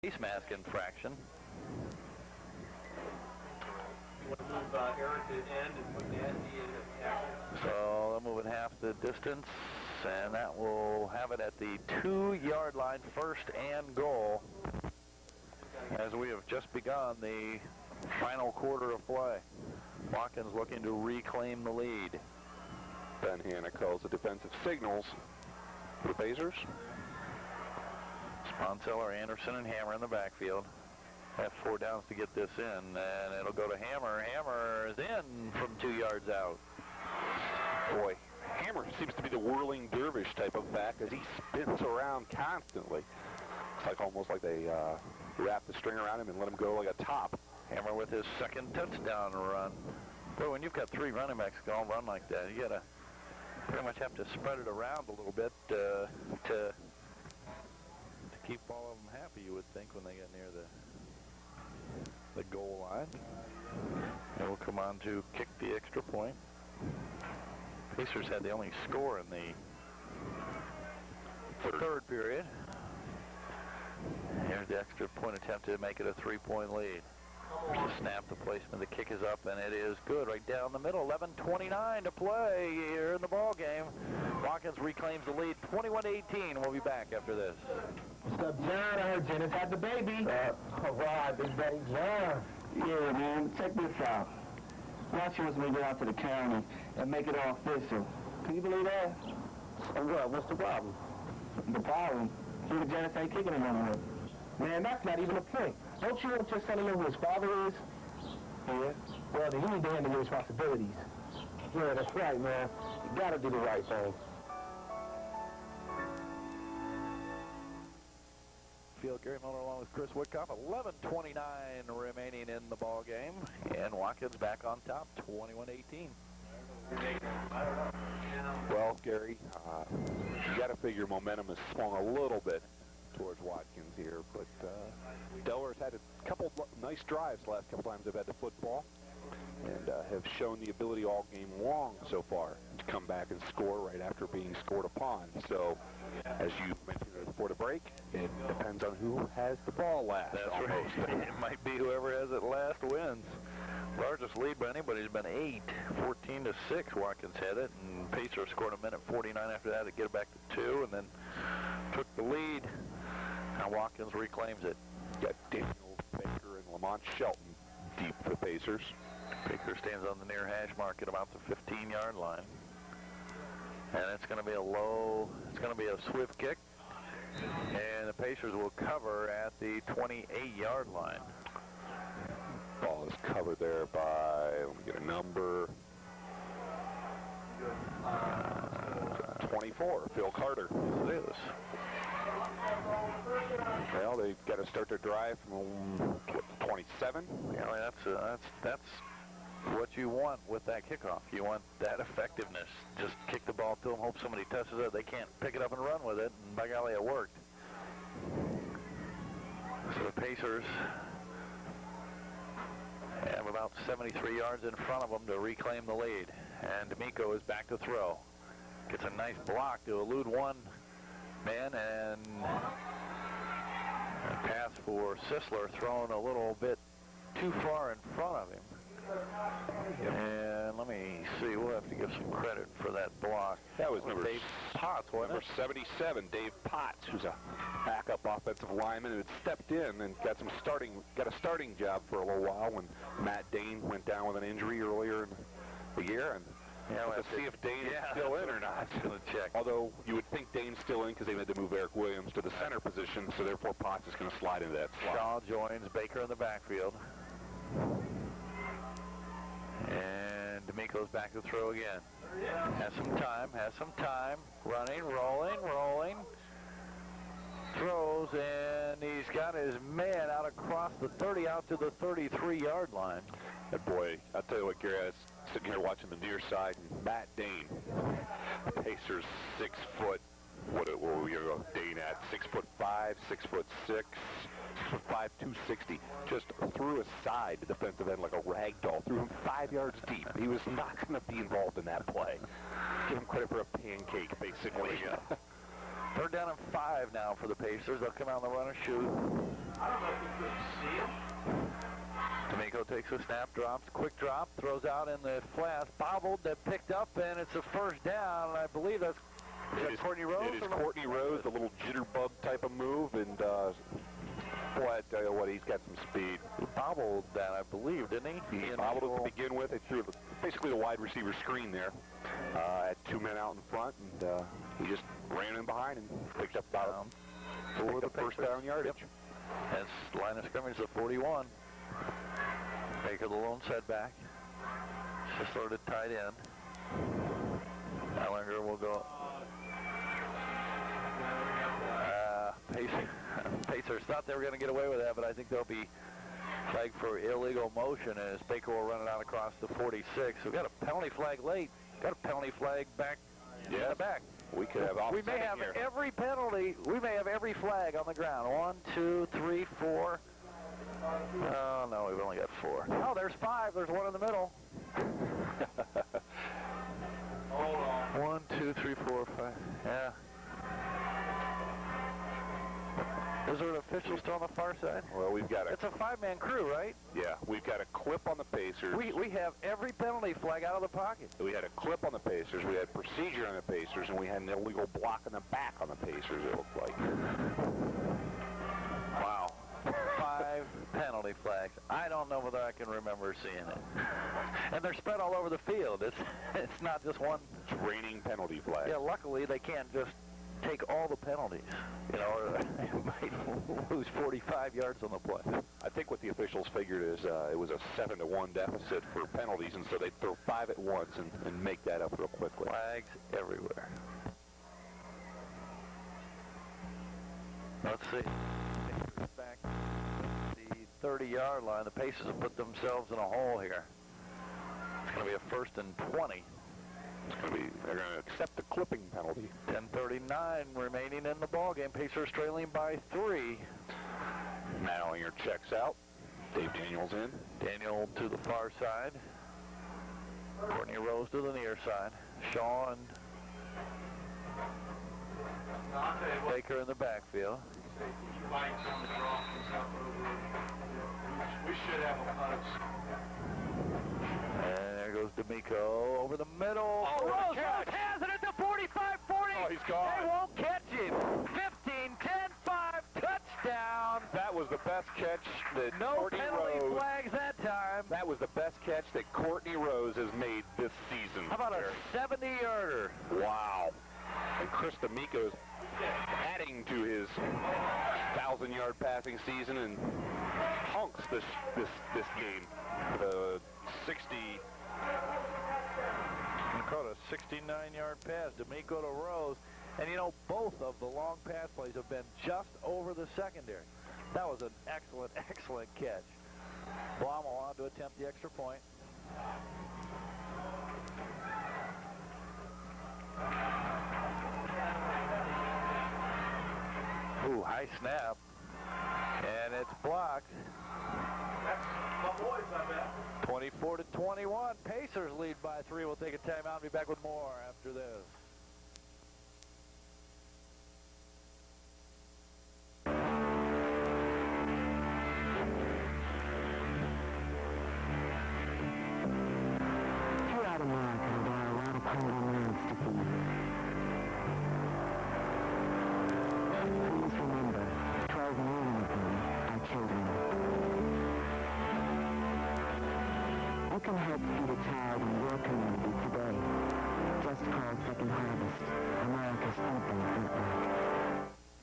face mask infraction. You want to move Eric to end and put Nasty in action? So they'll move it half the distance, and that will have it at the 2-yard line, first and goal, as we have just begun the final quarter of play. Watkins looking to reclaim the lead. Ben Hanna calls the defensive signals for the Pacers. Sponseller, Anderson, and Hammer in the backfield. Have 4 downs to get this in, and it'll go to Hammer. Hammer is in from 2 yards out. Boy, Hammer seems to be the whirling dervish type of back as he spins around constantly. It's like almost like they wrap the string around him and let him go like a top. Hammer with his second touchdown run. Boy, when you've got 3 running backs going run like that, you gotta pretty much have to spread it around a little bit to keep all of them happy, you would think, when they get near the goal line. And we'll come on to kick the extra point. Pacers had the only score in the third period. Here's the extra point attempt to make it a 3-point lead. There's the snap, the placement, the kick is up, and it is good right down the middle. 11:29 to play here in the ball game. Watkins reclaims the lead, 21-18. We'll be back after this. What's up, John? I heard Jenna's had the baby. All right, big baby John. Yeah, man, check this out. Now she wants me to go out to the county and make it all official. Can you believe that? Oh, what? What's the problem? The problem? He and Janice ain't kicking him on the way. Man, that's not even a point. Don't you want your son to know who his father is? Yeah. Well, then you need to handle your responsibilities. Yeah, that's right, man. You gotta do the right thing. Field, Gary Miller along with Chris Woodcock. 11:29 remaining in the ball game, and Watkins back on top, 21-18. Well, Gary, you got to figure momentum has swung a little bit towards Watkins here, but Delaware's had a couple nice drives the last couple times they've had the football, and have shown the ability all game long so far to come back and score right after being scored upon. So, as you mentioned before the break, it depends on who has the ball last. That's almost. right. It might be whoever has it last wins. Largest lead by anybody has been 8, 14-6. Watkins had it, and Pacers scored a minute 49 after that to get it back to 2, and then took the lead. Now Watkins reclaims it. Got Daniel Baker and Lamont Shelton deep for the Pacers. Baker stands on the near hash mark at about the 15-yard line. And it's going to be a low, it's going to be a swift kick. And the Pacers will cover at the 28-yard line. Ball is covered there by, let me get a number, 24, Phil Carter. It is. Well, they've got to start their drive from 27. Yeah, I mean, that's what you want with that kickoff. You want that effectiveness. Just kick the ball to them, hope somebody touches it. They can't pick it up and run with it, and by golly, it worked. So the Pacers have about 73 yards in front of them to reclaim the lead. And D'Amico is back to throw. Gets a nice block to elude one man, and a pass for Sisler thrown a little bit too far in front of him. And let me see, we'll have to give some credit for that block. That was number Dave Potts, wasn't number 77, Dave Potts, who's a backup offensive lineman who had stepped in and got a starting job for a little while when Matt Dane went down with an injury earlier in the year. And yeah, let's see if Dane is still in or not. Going to check. Although you would think Dane's still in because they had to move Eric Williams to the center position, so therefore Potts is going to slide into that slot. Shaw joins Baker in the backfield. And D'Amico's back to throw again. Has some time. Running, rolling. Throws, and he's got his man out across the 30, out to the 33-yard line. And boy, I'll tell you what, Gary, I was sitting here watching the near side, and Matt Dane, Pacers 6 foot, what were we going to go Dane at? 6'5", 6'6", 6'5", 260. Just threw aside the defensive end like a rag doll. Threw him 5 yards deep. He was not going to be involved in that play. Give him credit for a pancake, basically. Third down and 5 now for the Pacers. They'll come out on the run and shoot. I don't know if we could see him. D'Amico takes a snap, drops, quick drop, throws out in the flat, bobbled, then picked up, and it's a first down. I believe that's Courtney Rose. It is Courtney Rose, a little jitterbug type of move, and boy, I tell you what, he's got some speed. He bobbled that, I believe, didn't he? He bobbled it to begin with. He threw basically the wide receiver screen there. Had 2 men out in front, and he just ran in behind and picked up about for the first down yardage. Yep. That's line of scrimmage at 41. Baker the lone setback. Just sort of tight end. Ellinger will go. Pacers thought they were going to get away with that, but I think they'll be flagged for illegal motion as Baker will run it out across the 46. We've got a penalty flag late. Got a penalty flag back in the back. We could have We may have here. every penalty. We may have every flag on the ground. 1, 2, 3, 4. Oh, no, we've only got 4. Oh, there's 5. There's one in the middle. Hold on. 1, 2, 3, 4, 5. Yeah. Is there an official still on the far side? Well, we've got It's a 5-man crew, right? Yeah, we've got a clip on the Pacers. We have every penalty flag out of the pocket. We had a clip on the Pacers, we had procedure on the Pacers, and we had an illegal block in the back on the Pacers, it looked like. Wow. 5 penalty flags. I don't know whether I can remember seeing it. And they're spread all over the field. It's not just one. It's raining penalty flags. Yeah, luckily they can't just take all the penalties, you know, or they might lose 45 yards on the play. I think what the officials figured is it was a 7-1 deficit for penalties, and so they'd throw 5 at once and make that up real quickly. Flags everywhere. Let's see. Back the 30-yard line. The Pacers have put themselves in a hole here. It's going to be a 1st and 20. They're going to accept the clipping penalty. 10:39 remaining in the ballgame. Pacers trailing by 3. Matt Ellinger checks out. Dave Daniels in. Daniel to the far side. Courtney Rose to the near side. Shaw and Baker in the backfield. We should have a punch. And there goes D'Amico over the middle. Oh, Rose catch. has it at the 45-40. Oh, he's gone. They won't catch him. 15, 10, 5, touchdown. That was the best catch that No Courtney penalty Rose. flags that time. That was the best catch that Courtney Rose has made this season. How about a 70-yarder? Wow. And Chris D'Amico's adding to his 1,000-yard passing season and hunks this game. The 60. Caught a 69-yard pass. D'Amico to Rose. And, you know, both of the long pass plays have been just over the secondary. That was an excellent, excellent catch. Blom allowed to attempt the extra point. Ooh, high snap. And it's blocked. That's my boys, I bet. 24-21. Pacers lead by 3. We'll take a timeout and be back with more after this. Throughout America, there are a lot of hungry mouths to feed. Please remember, 12 million of them are children. You can help feed a child in your community today. Just call Second Harvest, America's Food Bank Network.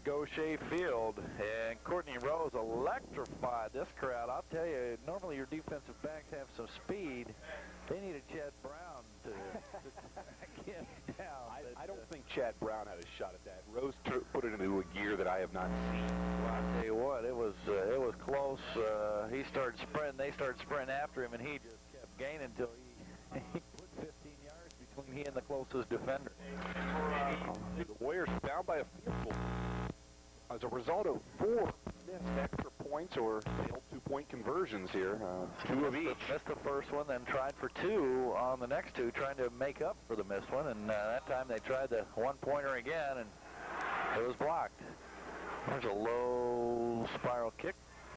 Gaucher Field, and Courtney Rose electrified this crowd. I'll tell you, normally your defensive backs have some speed. They needed Chad Brown to get down. I don't think Chad Brown had a shot at that. Rose put it into a gear that I have not seen. Well, I'll tell you what, it was close. He started sprinting. They started sprinting after him, and he just kept gaining until he put 15 yards between he and the closest defender. The Warriors down by a field goal as a result of 4 missed extra points or failed 2-point conversions here. 2 of each. Missed the first one, then tried for 2 on the next 2, trying to make up for the missed one. And that time they tried the 1-pointer again, and It was blocked. There's a low spiral kick